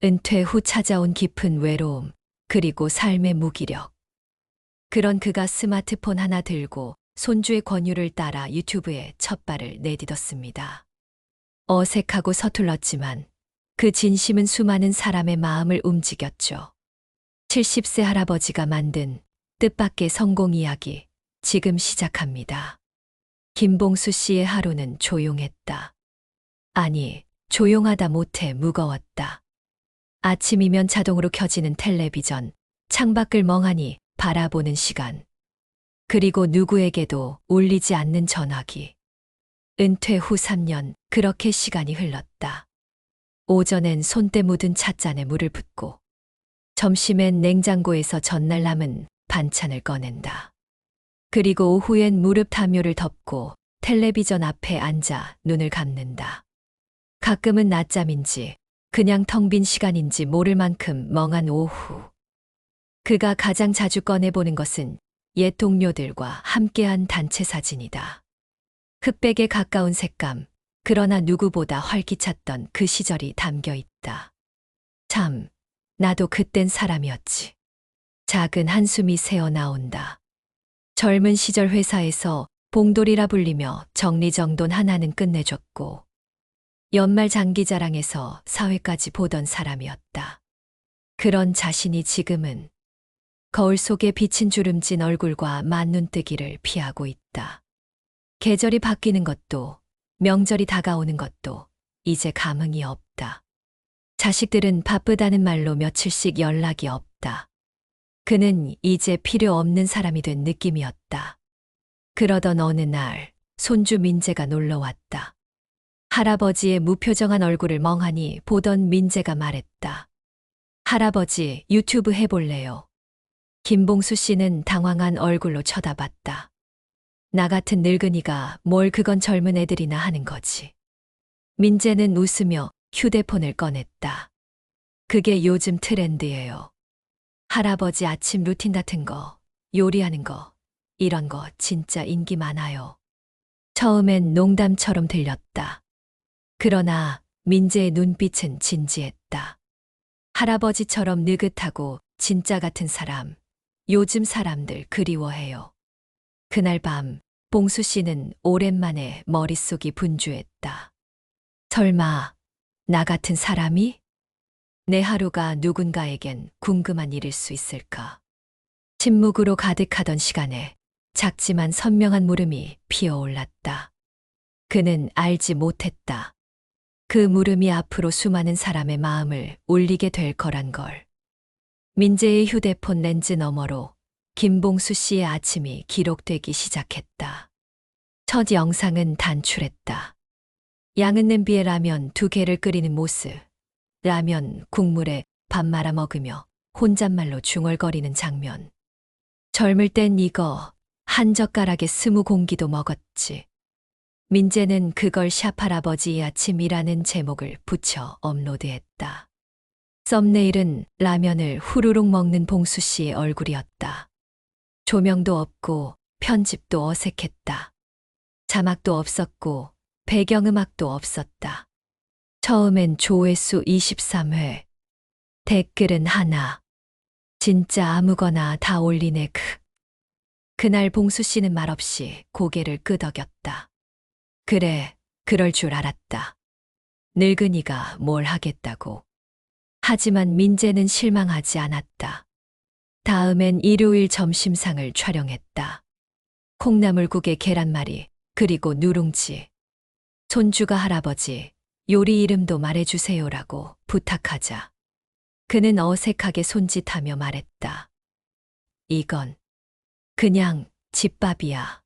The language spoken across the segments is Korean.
은퇴 후 찾아온 깊은 외로움, 그리고 삶의 무기력. 그런 그가 스마트폰 하나 들고 손주의 권유를 따라 유튜브에 첫 발을 내딛었습니다. 어색하고 서툴렀지만 그 진심은 수많은 사람의 마음을 움직였죠. 70세 할아버지가 만든 뜻밖의 성공 이야기, 지금 시작합니다. 김봉수 씨의 하루는 조용했다. 아니, 조용하다 못해 무거웠다. 아침이면 자동으로 켜지는 텔레비전, 창밖을 멍하니 바라보는 시간. 그리고 누구에게도 울리지 않는 전화기. 은퇴 후 3년, 그렇게 시간이 흘렀다. 오전엔 손때 묻은 찻잔에 물을 붓고, 점심엔 냉장고에서 전날 남은 반찬을 꺼낸다. 그리고 오후엔 무릎 담요를 덮고 텔레비전 앞에 앉아 눈을 감는다. 가끔은 낮잠인지 그냥 텅 빈 시간인지 모를 만큼 멍한 오후. 그가 가장 자주 꺼내보는 것은 옛 동료들과 함께한 단체 사진이다. 흑백에 가까운 색감, 그러나 누구보다 활기찼던 그 시절이 담겨 있다. 참, 나도 그땐 사람이었지. 작은 한숨이 새어 나온다. 젊은 시절 회사에서 봉돌이라 불리며 정리정돈 하나는 끝내줬고, 연말 장기자랑에서 사회까지 보던 사람이었다. 그런 자신이 지금은 거울 속에 비친 주름진 얼굴과 만눈뜨기를 피하고 있다. 계절이 바뀌는 것도, 명절이 다가오는 것도 이제 감흥이 없다. 자식들은 바쁘다는 말로 며칠씩 연락이 없다. 그는 이제 필요 없는 사람이 된 느낌이었다. 그러던 어느 날 손주 민재가 놀러 왔다. 할아버지의 무표정한 얼굴을 멍하니 보던 민재가 말했다. 할아버지, 유튜브 해볼래요? 김봉수 씨는 당황한 얼굴로 쳐다봤다. 나 같은 늙은이가 뭘 그건 젊은 애들이나 하는 거지. 민재는 웃으며 휴대폰을 꺼냈다. 그게 요즘 트렌드예요. 할아버지 아침 루틴 같은 거, 요리하는 거, 이런 거 진짜 인기 많아요. 처음엔 농담처럼 들렸다. 그러나 민재의 눈빛은 진지했다. 할아버지처럼 느긋하고 진짜 같은 사람, 요즘 사람들 그리워해요. 그날 밤, 봉수 씨는 오랜만에 머릿속이 분주했다. 설마, 나 같은 사람이? 내 하루가 누군가에겐 궁금한 일일 수 있을까? 침묵으로 가득하던 시간에 작지만 선명한 물음이 피어올랐다. 그는 알지 못했다. 그 물음이 앞으로 수많은 사람의 마음을 울리게 될 거란 걸. 민재의 휴대폰 렌즈 너머로 김봉수 씨의 아침이 기록되기 시작했다. 첫 영상은 단출했다. 양은 냄비에 라면 2개를 끓이는 모습. 라면 국물에 밥 말아 먹으며 혼잣말로 중얼거리는 장면. 젊을 땐 이거 한 젓가락에 20공기도 먹었지. 민재는 그걸 샵 할아버지의 아침이라는 제목을 붙여 업로드했다. 썸네일은 라면을 후루룩 먹는 봉수 씨의 얼굴이었다. 조명도 없고 편집도 어색했다. 자막도 없었고 배경음악도 없었다. 처음엔 조회수 23회. 댓글은 하나. 진짜 아무거나 다 올리네 크. 그날 봉수 씨는 말없이 고개를 끄덕였다. 그래, 그럴 줄 알았다. 늙은이가 뭘 하겠다고. 하지만 민재는 실망하지 않았다. 다음엔 일요일 점심상을 촬영했다. 콩나물국에 계란말이, 그리고 누룽지. 손주가 할아버지, 요리 이름도 말해주세요라고 부탁하자. 그는 어색하게 손짓하며 말했다. 이건 그냥 집밥이야.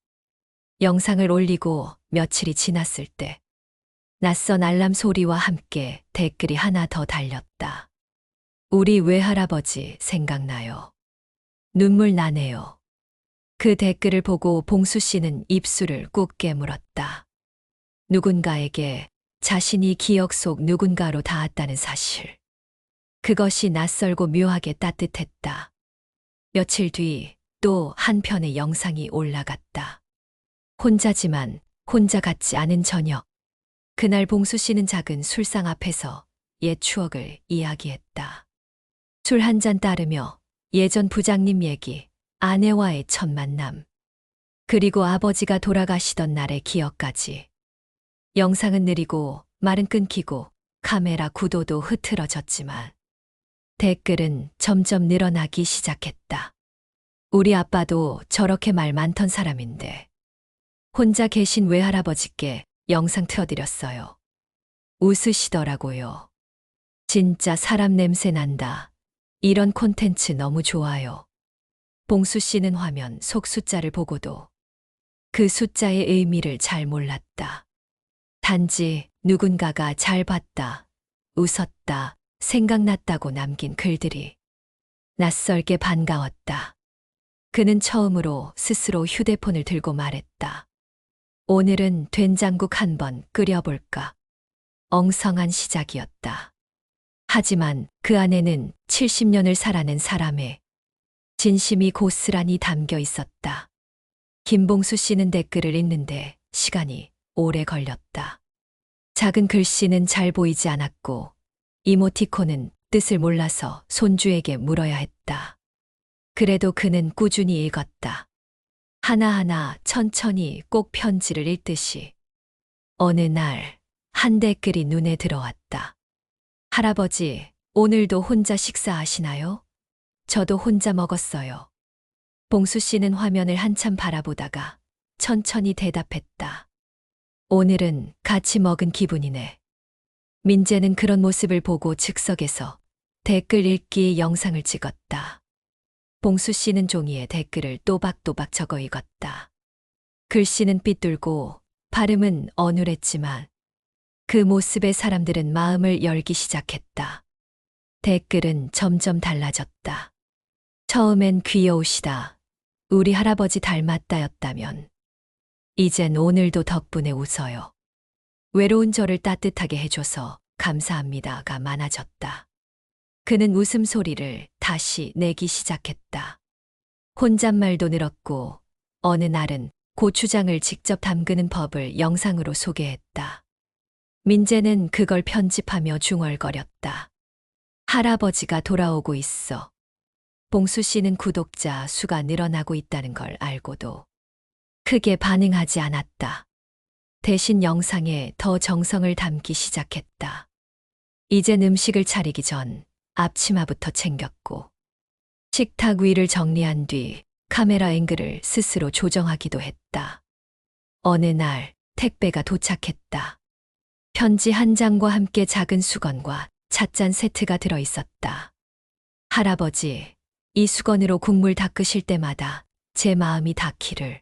영상을 올리고 며칠이 지났을 때 낯선 알람 소리와 함께 댓글이 하나 더 달렸다. 우리 외할아버지 생각나요. 눈물 나네요. 그 댓글을 보고 봉수 씨는 입술을 꾹 깨물었다. 누군가에게 자신이 기억 속 누군가로 닿았다는 사실. 그것이 낯설고 묘하게 따뜻했다. 며칠 뒤 또 한 편의 영상이 올라갔다. 혼자지만 혼자 같지 않은 저녁. 그날 봉수 씨는 작은 술상 앞에서 옛 추억을 이야기했다. 술 한 잔 따르며 예전 부장님 얘기, 아내와의 첫 만남, 그리고 아버지가 돌아가시던 날의 기억까지. 영상은 느리고 말은 끊기고 카메라 구도도 흐트러졌지만 댓글은 점점 늘어나기 시작했다. 우리 아빠도 저렇게 말 많던 사람인데 혼자 계신 외할아버지께 영상 틀어드렸어요. 웃으시더라고요. 진짜 사람 냄새 난다. 이런 콘텐츠 너무 좋아요. 봉수 씨는 화면 속 숫자를 보고도 그 숫자의 의미를 잘 몰랐다. 단지 누군가가 잘 봤다, 웃었다, 생각났다고 남긴 글들이 낯설게 반가웠다. 그는 처음으로 스스로 휴대폰을 들고 말했다. 오늘은 된장국 한번 끓여볼까? 엉성한 시작이었다. 하지만 그 안에는 70년을 살아낸 사람의 진심이 고스란히 담겨 있었다. 김봉수 씨는 댓글을 읽는데 시간이 오래 걸렸다. 작은 글씨는 잘 보이지 않았고 이모티콘은 뜻을 몰라서 손주에게 물어야 했다. 그래도 그는 꾸준히 읽었다. 하나하나 천천히 꼭 편지를 읽듯이. 어느 날 한 댓글이 눈에 들어왔다. 할아버지, 오늘도 혼자 식사하시나요? 저도 혼자 먹었어요. 봉수 씨는 화면을 한참 바라보다가 천천히 대답했다. 오늘은 같이 먹은 기분이네. 민재는 그런 모습을 보고 즉석에서 댓글 읽기 영상을 찍었다. 봉수 씨는 종이에 댓글을 또박또박 적어 읽었다. 글씨는 삐뚤고 발음은 어눌했지만 그 모습에 사람들은 마음을 열기 시작했다. 댓글은 점점 달라졌다. 처음엔 귀여우시다. 우리 할아버지 닮았다였다면 이젠 오늘도 덕분에 웃어요. 외로운 저를 따뜻하게 해줘서 감사합니다가 많아졌다. 그는 웃음소리를 다시 내기 시작했다. 혼잣말도 늘었고 어느 날은 고추장을 직접 담그는 법을 영상으로 소개했다. 민재는 그걸 편집하며 중얼거렸다. 할아버지가 돌아오고 있어. 봉수 씨는 구독자 수가 늘어나고 있다는 걸 알고도 크게 반응하지 않았다. 대신 영상에 더 정성을 담기 시작했다. 이젠 음식을 차리기 전 앞치마부터 챙겼고 식탁 위를 정리한 뒤 카메라 앵글을 스스로 조정하기도 했다. 어느 날 택배가 도착했다. 편지 한 장과 함께 작은 수건과 찻잔 세트가 들어 있었다. 할아버지, 이 수건으로 국물 닦으실 때마다 제 마음이 닿기를.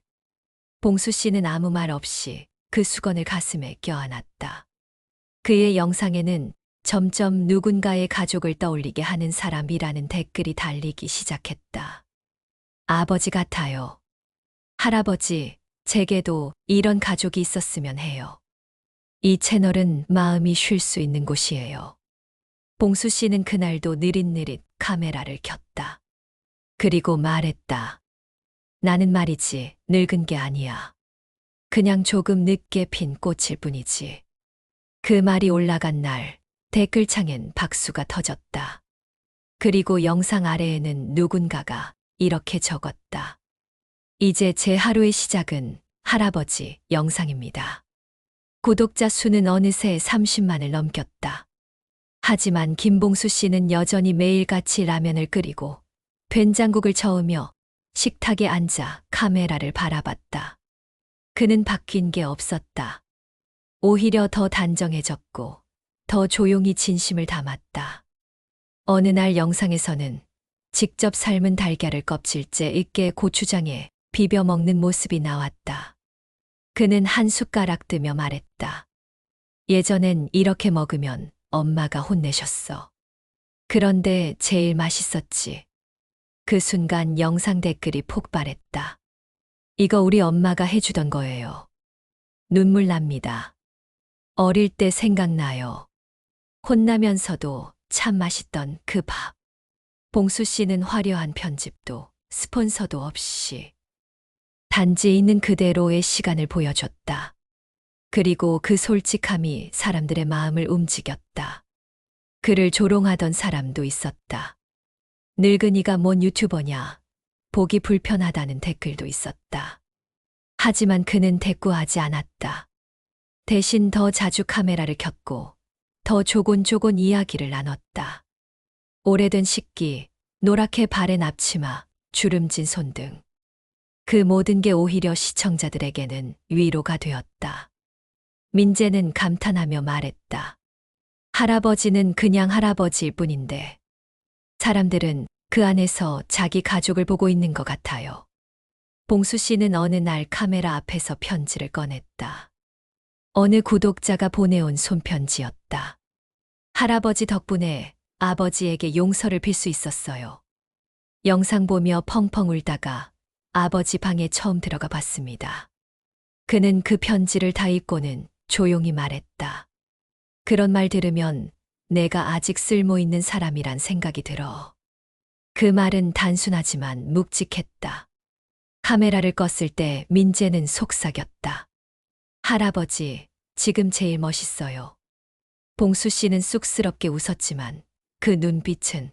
봉수 씨는 아무 말 없이 그 수건을 가슴에 껴안았다. 그의 영상에는 점점 누군가의 가족을 떠올리게 하는 사람이라는 댓글이 달리기 시작했다. 아버지 같아요. 할아버지, 제게도 이런 가족이 있었으면 해요. 이 채널은 마음이 쉴 수 있는 곳이에요. 봉수 씨는 그날도 느릿느릿 카메라를 켰다. 그리고 말했다. 나는 말이지 늙은 게 아니야. 그냥 조금 늦게 핀 꽃일 뿐이지. 그 말이 올라간 날 댓글창엔 박수가 터졌다. 그리고 영상 아래에는 누군가가 이렇게 적었다. 이제 제 하루의 시작은 할아버지 영상입니다. 구독자 수는 어느새 30만을 넘겼다. 하지만 김봉수 씨는 여전히 매일같이 라면을 끓이고 된장국을 저으며 식탁에 앉아 카메라를 바라봤다. 그는 바뀐 게 없었다. 오히려 더 단정해졌고 더 조용히 진심을 담았다. 어느 날 영상에서는 직접 삶은 달걀을 껍질째 익게 고추장에 비벼 먹는 모습이 나왔다. 그는 한 숟가락 뜨며 말했다. 예전엔 이렇게 먹으면 엄마가 혼내셨어. 그런데 제일 맛있었지. 그 순간 영상 댓글이 폭발했다. 이거 우리 엄마가 해주던 거예요. 눈물 납니다. 어릴 때 생각나요. 혼나면서도 참 맛있던 그 밥. 봉수 씨는 화려한 편집도 스폰서도 없이 단지 있는 그대로의 시간을 보여줬다. 그리고 그 솔직함이 사람들의 마음을 움직였다. 그를 조롱하던 사람도 있었다. 늙은이가 뭔 유튜버냐. 보기 불편하다는 댓글도 있었다. 하지만 그는 대꾸하지 않았다. 대신 더 자주 카메라를 켰고 더 조곤조곤 이야기를 나눴다. 오래된 식기, 노랗게 바랜 앞치마, 주름진 손등. 그 모든 게 오히려 시청자들에게는 위로가 되었다. 민재는 감탄하며 말했다. 할아버지는 그냥 할아버지일 뿐인데 사람들은 그 안에서 자기 가족을 보고 있는 것 같아요. 봉수 씨는 어느 날 카메라 앞에서 편지를 꺼냈다. 어느 구독자가 보내온 손편지였다. 할아버지 덕분에 아버지에게 용서를 빌 수 있었어요. 영상 보며 펑펑 울다가 아버지 방에 처음 들어가 봤습니다. 그는 그 편지를 다 읽고는 조용히 말했다. 그런 말 들으면 내가 아직 쓸모 있는 사람이란 생각이 들어. 그 말은 단순하지만 묵직했다. 카메라를 껐을 때 민재는 속삭였다. 할아버지, 지금 제일 멋있어요. 봉수 씨는 쑥스럽게 웃었지만 그 눈빛은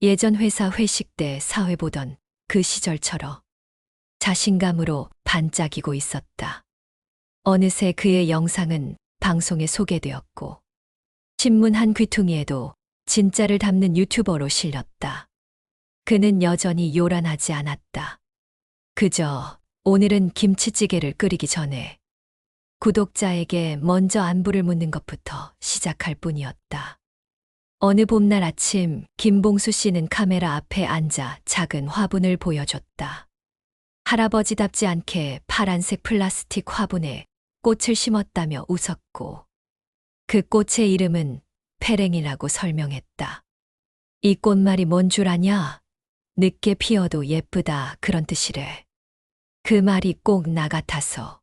예전 회사 회식 때 사회 보던 그 시절처럼 자신감으로 반짝이고 있었다. 어느새 그의 영상은 방송에 소개되었고 신문 한 귀퉁이에도 진짜를 담는 유튜버로 실렸다. 그는 여전히 요란하지 않았다. 그저 오늘은 김치찌개를 끓이기 전에 구독자에게 먼저 안부를 묻는 것부터 시작할 뿐이었다. 어느 봄날 아침 김봉수 씨는 카메라 앞에 앉아 작은 화분을 보여줬다. 할아버지답지 않게 파란색 플라스틱 화분에 꽃을 심었다며 웃었고 그 꽃의 이름은 페랭이라고 설명했다. 이 꽃말이 뭔 줄 아냐? 늦게 피어도 예쁘다 그런 뜻이래. 그 말이 꼭 나 같아서.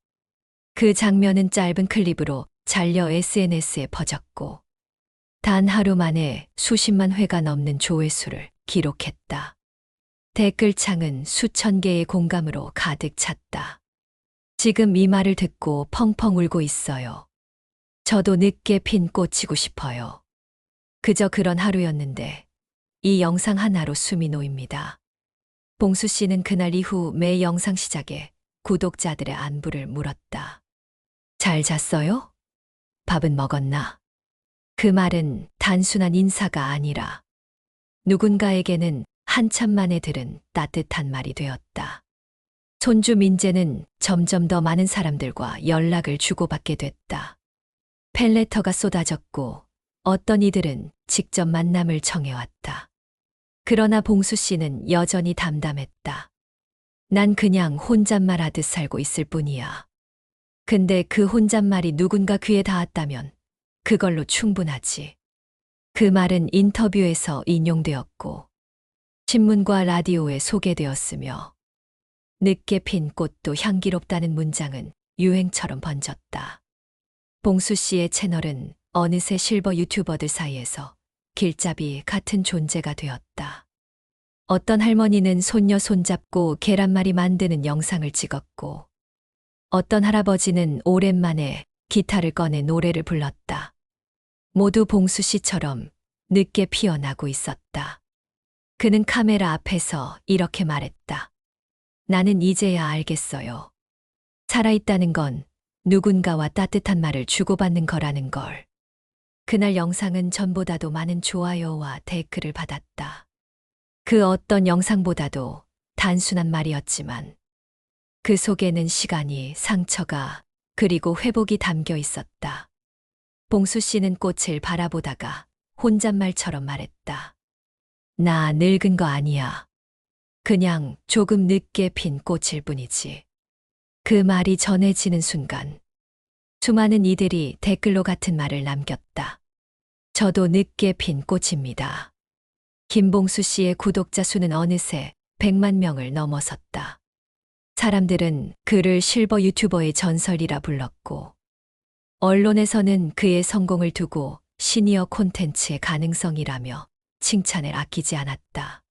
그 장면은 짧은 클립으로 잘려 SNS에 퍼졌고 단 하루 만에 수십만 회가 넘는 조회수를 기록했다. 댓글창은 수천 개의 공감으로 가득 찼다. 지금 이 말을 듣고 펑펑 울고 있어요. 저도 늦게 핀 꽃이고 싶어요. 그저 그런 하루였는데 이 영상 하나로 숨이 놓입니다. 봉수 씨는 그날 이후 매 영상 시작에 구독자들의 안부를 물었다. 잘 잤어요? 밥은 먹었나? 그 말은 단순한 인사가 아니라 누군가에게는 한참 만에 들은 따뜻한 말이 되었다. 손주 민재는 점점 더 많은 사람들과 연락을 주고받게 됐다. 팬레터가 쏟아졌고 어떤 이들은 직접 만남을 청해왔다. 그러나 봉수 씨는 여전히 담담했다. 난 그냥 혼잣말 하듯 살고 있을 뿐이야. 근데 그 혼잣말이 누군가 귀에 닿았다면 그걸로 충분하지. 그 말은 인터뷰에서 인용되었고 신문과 라디오에 소개되었으며 늦게 핀 꽃도 향기롭다는 문장은 유행처럼 번졌다. 봉수 씨의 채널은 어느새 실버 유튜버들 사이에서 길잡이 같은 존재가 되었다. 어떤 할머니는 손녀 손잡고 계란말이 만드는 영상을 찍었고 어떤 할아버지는 오랜만에 기타를 꺼내 노래를 불렀다. 모두 봉수 씨처럼 늦게 피어나고 있었다. 그는 카메라 앞에서 이렇게 말했다. 나는 이제야 알겠어요. 살아있다는 건 누군가와 따뜻한 말을 주고받는 거라는 걸. 그날 영상은 전보다도 많은 좋아요와 댓글을 받았다. 그 어떤 영상보다도 단순한 말이었지만 그 속에는 시간이, 상처가, 그리고 회복이 담겨 있었다. 봉수 씨는 꽃을 바라보다가 혼잣말처럼 말했다. 나 늙은 거 아니야. 그냥 조금 늦게 핀 꽃일 뿐이지. 그 말이 전해지는 순간 수많은 이들이 댓글로 같은 말을 남겼다. 저도 늦게 핀 꽃입니다. 김봉수 씨의 구독자 수는 어느새 100만 명을 넘어섰다. 사람들은 그를 실버 유튜버의 전설이라 불렀고 언론에서는 그의 성공을 두고 시니어 콘텐츠의 가능성이라며 칭찬을 아끼지 않았다.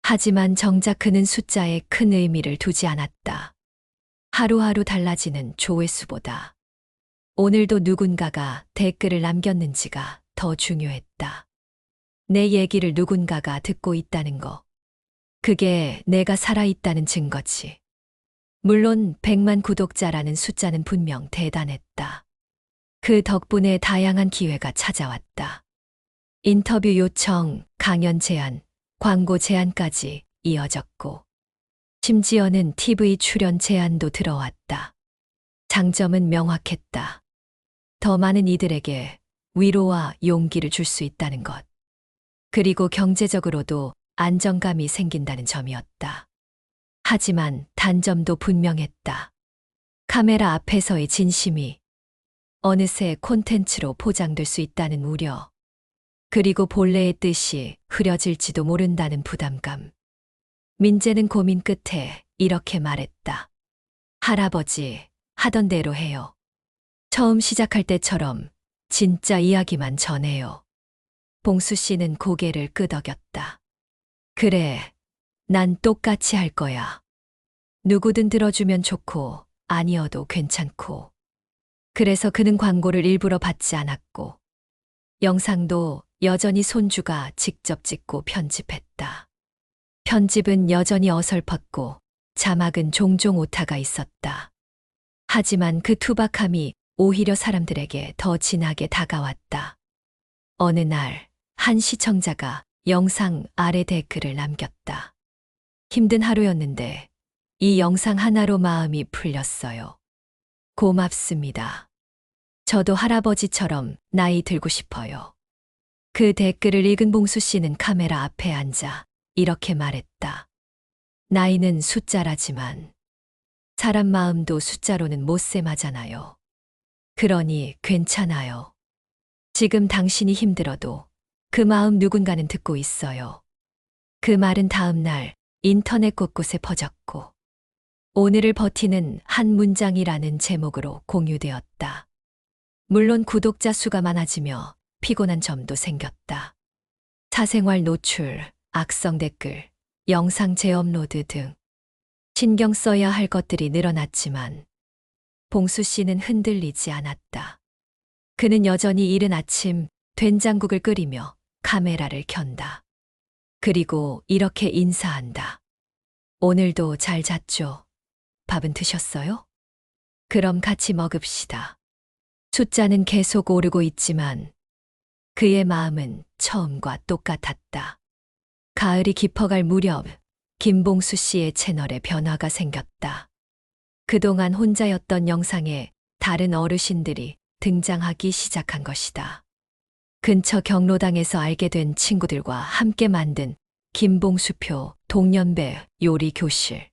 하지만 정작 그는 숫자에 큰 의미를 두지 않았다. 하루하루 달라지는 조회수보다 오늘도 누군가가 댓글을 남겼는지가 더 중요했다. 느꼈다. 내 얘기를 누군가가 듣고 있다는 거. 그게 내가 살아있다는 증거지. 물론 100만 구독자라는 숫자는 분명 대단했다. 그 덕분에 다양한 기회가 찾아왔다. 인터뷰 요청, 강연 제안, 광고 제안까지 이어졌고, 심지어는 TV 출연 제안도 들어왔다. 장점은 명확했다. 더 많은 이들에게 위로와 용기를 줄 수 있다는 것. 그리고 경제적으로도 안정감이 생긴다는 점이었다. 하지만 단점도 분명했다. 카메라 앞에서의 진심이 어느새 콘텐츠로 포장될 수 있다는 우려. 그리고 본래의 뜻이 흐려질지도 모른다는 부담감. 민재는 고민 끝에 이렇게 말했다. 할아버지, 하던 대로 해요. 처음 시작할 때처럼 진짜 이야기만 전해요. 봉수 씨는 고개를 끄덕였다. 그래, 난 똑같이 할 거야. 누구든 들어주면 좋고 아니어도 괜찮고. 그래서 그는 광고를 일부러 받지 않았고, 영상도 여전히 손주가 직접 찍고 편집했다. 편집은 여전히 어설펐고 자막은 종종 오타가 있었다. 하지만 그 투박함이 오히려 사람들에게 더 진하게 다가왔다. 어느 날, 한 시청자가 영상 아래 댓글을 남겼다. 힘든 하루였는데 이 영상 하나로 마음이 풀렸어요. 고맙습니다. 저도 할아버지처럼 나이 들고 싶어요. 그 댓글을 읽은 봉수 씨는 카메라 앞에 앉아 이렇게 말했다. 나이는 숫자라지만 사람 마음도 숫자로는 못 셈하잖아요. 그러니 괜찮아요. 지금 당신이 힘들어도 그 마음 누군가는 듣고 있어요. 그 말은 다음 날 인터넷 곳곳에 퍼졌고, 오늘을 버티는 한 문장이라는 제목으로 공유되었다. 물론 구독자 수가 많아지며 피곤한 점도 생겼다. 사생활 노출, 악성 댓글, 영상 재업로드 등 신경 써야 할 것들이 늘어났지만 봉수 씨는 흔들리지 않았다. 그는 여전히 이른 아침 된장국을 끓이며 카메라를 켠다. 그리고 이렇게 인사한다. 오늘도 잘 잤죠? 밥은 드셨어요? 그럼 같이 먹읍시다. 숫자는 계속 오르고 있지만 그의 마음은 처음과 똑같았다. 가을이 깊어갈 무렵 김봉수 씨의 채널에 변화가 생겼다. 그동안 혼자였던 영상에 다른 어르신들이 등장하기 시작한 것이다. 근처 경로당에서 알게 된 친구들과 함께 만든 김봉수표 동년배 요리 교실.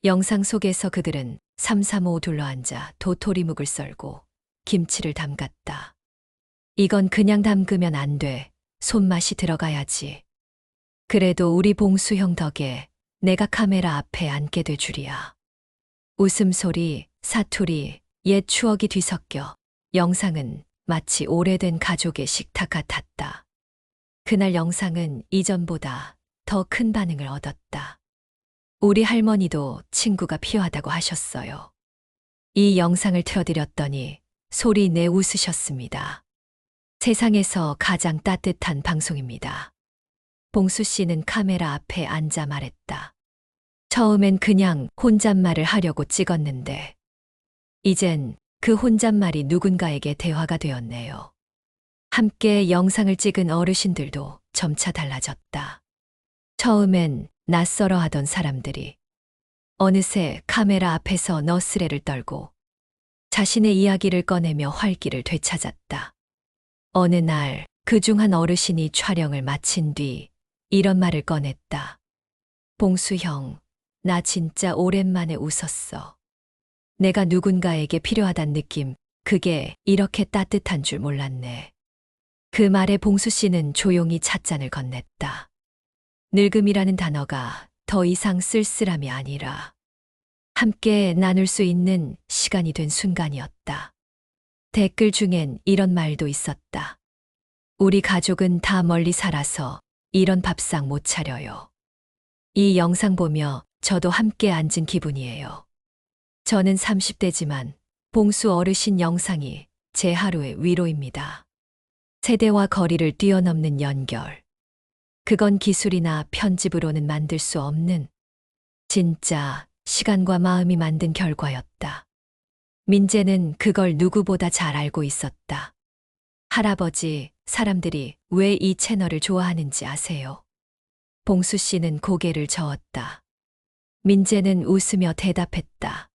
영상 속에서 그들은 삼삼오오 둘러앉아 도토리묵을 썰고 김치를 담갔다. 이건 그냥 담그면 안 돼. 손맛이 들어가야지. 그래도 우리 봉수 형 덕에 내가 카메라 앞에 앉게 될 줄이야. 웃음소리, 사투리, 옛 추억이 뒤섞여 영상은 마치 오래된 가족의 식탁 같았다. 그날 영상은 이전보다 더 큰 반응을 얻었다. 우리 할머니도 친구가 필요하다고 하셨어요. 이 영상을 틀어드렸더니 소리내 웃으셨습니다. 세상에서 가장 따뜻한 방송입니다. 봉수 씨는 카메라 앞에 앉아 말했다. 처음엔 그냥 혼잣말을 하려고 찍었는데, 이젠 그 혼잣말이 누군가에게 대화가 되었네요. 함께 영상을 찍은 어르신들도 점차 달라졌다. 처음엔 낯설어 하던 사람들이 어느새 카메라 앞에서 너스레를 떨고 자신의 이야기를 꺼내며 활기를 되찾았다. 어느 날 그중 한 어르신이 촬영을 마친 뒤 이런 말을 꺼냈다. 봉수 형, 나 진짜 오랜만에 웃었어. 내가 누군가에게 필요하단 느낌, 그게 이렇게 따뜻한 줄 몰랐네. 그 말에 봉수 씨는 조용히 찻잔을 건넸다. 늙음이라는 단어가 더 이상 쓸쓸함이 아니라 함께 나눌 수 있는 시간이 된 순간이었다. 댓글 중엔 이런 말도 있었다. 우리 가족은 다 멀리 살아서 이런 밥상 못 차려요. 이 영상 보며 저도 함께 앉은 기분이에요. 저는 30대지만 봉수 어르신 영상이 제 하루의 위로입니다. 세대와 거리를 뛰어넘는 연결. 그건 기술이나 편집으로는 만들 수 없는 진짜 시간과 마음이 만든 결과였다. 민재는 그걸 누구보다 잘 알고 있었다. 할아버지, 사람들이 왜 이 채널을 좋아하는지 아세요? 봉수 씨는 고개를 저었다. 민재는 웃으며 대답했다.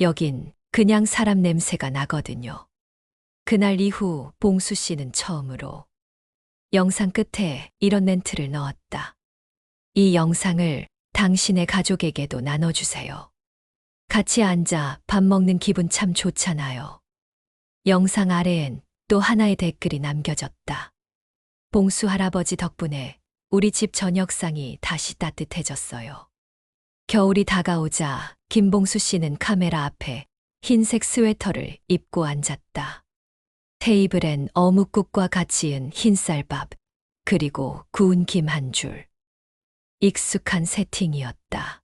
여긴 그냥 사람 냄새가 나거든요. 그날 이후 봉수 씨는 처음으로 영상 끝에 이런 멘트를 넣었다. 이 영상을 당신의 가족에게도 나눠주세요. 같이 앉아 밥 먹는 기분 참 좋잖아요. 영상 아래엔 또 하나의 댓글이 남겨졌다. 봉수 할아버지 덕분에 우리 집 저녁상이 다시 따뜻해졌어요. 겨울이 다가오자 김봉수 씨는 카메라 앞에 흰색 스웨터를 입고 앉았다. 테이블엔 어묵국과 같이 은 흰쌀밥, 그리고 구운 김 한 줄. 익숙한 세팅이었다.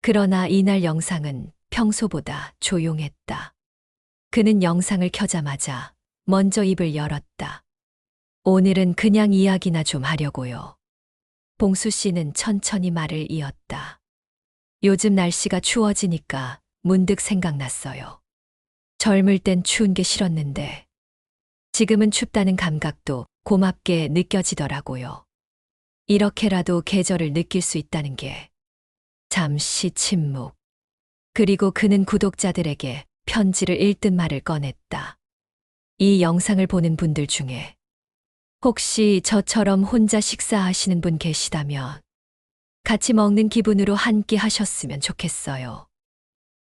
그러나 이날 영상은 평소보다 조용했다. 그는 영상을 켜자마자 먼저 입을 열었다. 오늘은 그냥 이야기나 좀 하려고요. 봉수 씨는 천천히 말을 이었다. 요즘 날씨가 추워지니까 문득 생각났어요. 젊을 땐 추운 게 싫었는데 지금은 춥다는 감각도 고맙게 느껴지더라고요. 이렇게라도 계절을 느낄 수 있다는 게. 잠시 침묵. 그리고 그는 구독자들에게 편지를 읽듯 말을 꺼냈다. 이 영상을 보는 분들 중에 혹시 저처럼 혼자 식사하시는 분 계시다면 같이 먹는 기분으로 한 끼 하셨으면 좋겠어요.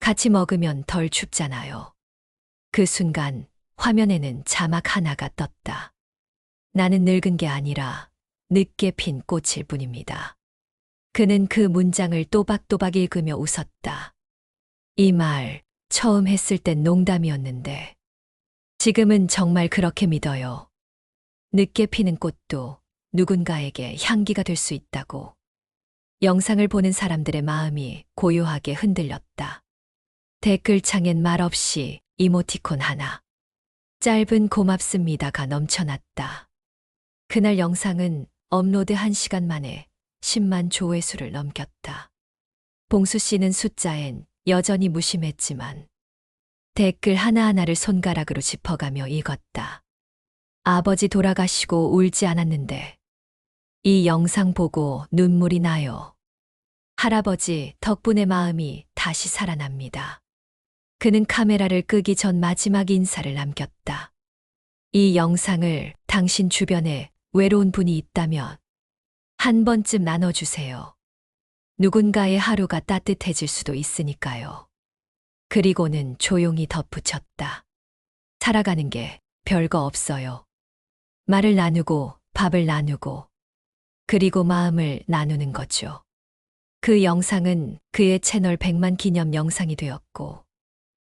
같이 먹으면 덜 춥잖아요. 그 순간 화면에는 자막 하나가 떴다. 나는 늙은 게 아니라 늦게 핀 꽃일 뿐입니다. 그는 그 문장을 또박또박 읽으며 웃었다. 이 말 처음 했을 땐 농담이었는데 지금은 정말 그렇게 믿어요. 늦게 피는 꽃도 누군가에게 향기가 될 수 있다고. 영상을 보는 사람들의 마음이 고요하게 흔들렸다. 댓글창엔 말없이 이모티콘 하나. 짧은 고맙습니다가 넘쳐났다. 그날 영상은 업로드 1시간 만에 10만 조회수를 넘겼다. 봉수 씨는 숫자엔 여전히 무심했지만 댓글 하나하나를 손가락으로 짚어가며 읽었다. 아버지 돌아가시고 울지 않았는데 이 영상 보고 눈물이 나요. 할아버지 덕분에 마음이 다시 살아납니다. 그는 카메라를 끄기 전 마지막 인사를 남겼다. 이 영상을 당신 주변에 외로운 분이 있다면 한 번쯤 나눠주세요. 누군가의 하루가 따뜻해질 수도 있으니까요. 그리고는 조용히 덧붙였다. 살아가는 게 별거 없어요. 말을 나누고 밥을 나누고 그리고 마음을 나누는 거죠. 그 영상은 그의 채널 100만 기념 영상이 되었고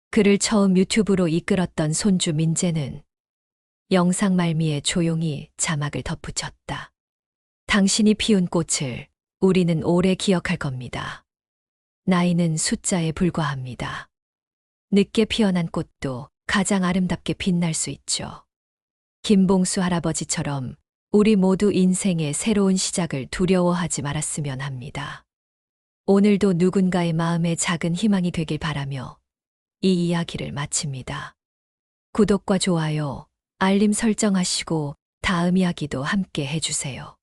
그를 처음 유튜브로 이끌었던 손주 민재는 영상 말미에 조용히 자막을 덧붙였다. 당신이 피운 꽃을 우리는 오래 기억할 겁니다. 나이는 숫자에 불과합니다. 늦게 피어난 꽃도 가장 아름답게 빛날 수 있죠. 김봉수 할아버지처럼 우리 모두 인생의 새로운 시작을 두려워하지 말았으면 합니다. 오늘도 누군가의 마음에 작은 희망이 되길 바라며 이 이야기를 마칩니다. 구독과 좋아요, 알림 설정하시고 다음 이야기도 함께 해주세요.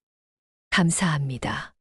감사합니다.